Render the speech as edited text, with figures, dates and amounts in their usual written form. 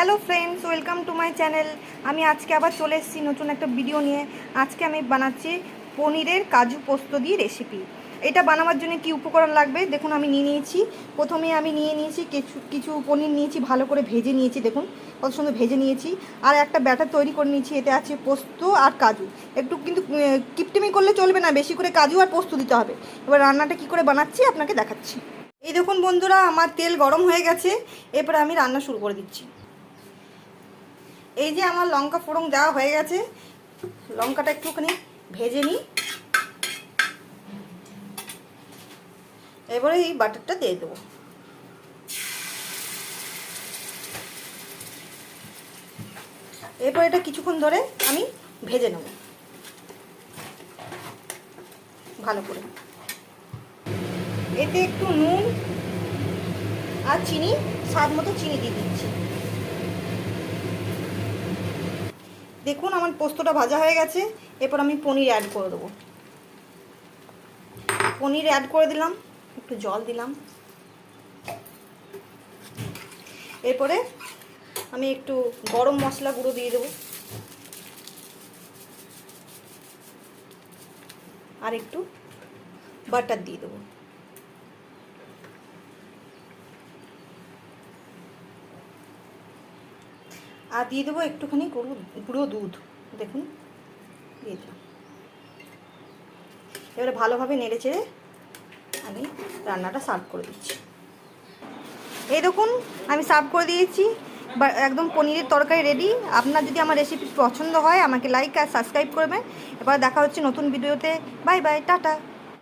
Hello friends, welcome to my channel. আমি আজকে আবার চলে এসেছি নতুন একটা ভিডিও নিয়ে। আজকে আমি বানাচ্ছি পনিরের কাজু পোস্ত দিয়ে রেসিপি। এটা বানাবার জন্য কি উপকরণ লাগবে দেখুন। আমি নিয়েছি, প্রথমে আমি নিয়েছি কিছু পনির নিয়েছি, ভালো করে ভেজে নিয়েছি। দেখুন কত সুন্দর ভেজে নিয়েছি। আর একটা ব্যাটার তৈরি করে নিয়েছি, এতে আছে পোস্ত আর কাজু। একটু কিন্তু কিপটিমি করলে চলবে না, বেশি করে কাজু আর পোস্ত দিতে হবে। এবার রান্নাটা কি করে বানাচ্ছি আপনাকে দেখাচ্ছি। এই দেখুন বন্ধুরা, আমার তেল গরম হয়ে গেছে। এরপরে আমি রান্না শুরু করে দিচ্ছি। এই যে আমার লঙ্কা ফোড়ন দেওয়া হয়ে গেছে, লঙ্কাটা একটুখানি ভেজে নিই। এবারে এই বাটারটা দিয়ে দেবো। এরপর এটা কিছুক্ষণ ধরে আমি ভেজে নেব ভালো করে। এতে একটু নুন আর চিনি, স্বাদ মতো চিনি দিয়ে দিচ্ছি। দেখুন আমার পোস্তটা ভাজা হয়ে গেছে। এরপর আমি পনির অ্যাড করে দেবো। পনির অ্যাড করে দিলাম, একটু জল দিলাম। এরপরে আমি একটু গরম মশলা গুঁড়ো দিয়ে দেবো, আর একটু বাটার দিয়ে দেবো। আর দিয়ে দেবো একটুখানি গুঁড়ো দুধ। দেখুন দিয়ে দিলাম। এবারে ভালোভাবে নেড়ে চেড়ে আমি রান্নাটা সার্ভ করে দিচ্ছি। এই দেখুন আমি সার্ভ করে দিয়েছি, একদম পনিরের তরকারি রেডি। আপনার যদি আমার রেসিপি পছন্দ হয় আমাকে লাইক আর সাবস্ক্রাইব করবেন। এবার দেখা হচ্ছে নতুন ভিডিওতে। Bye bye, tata.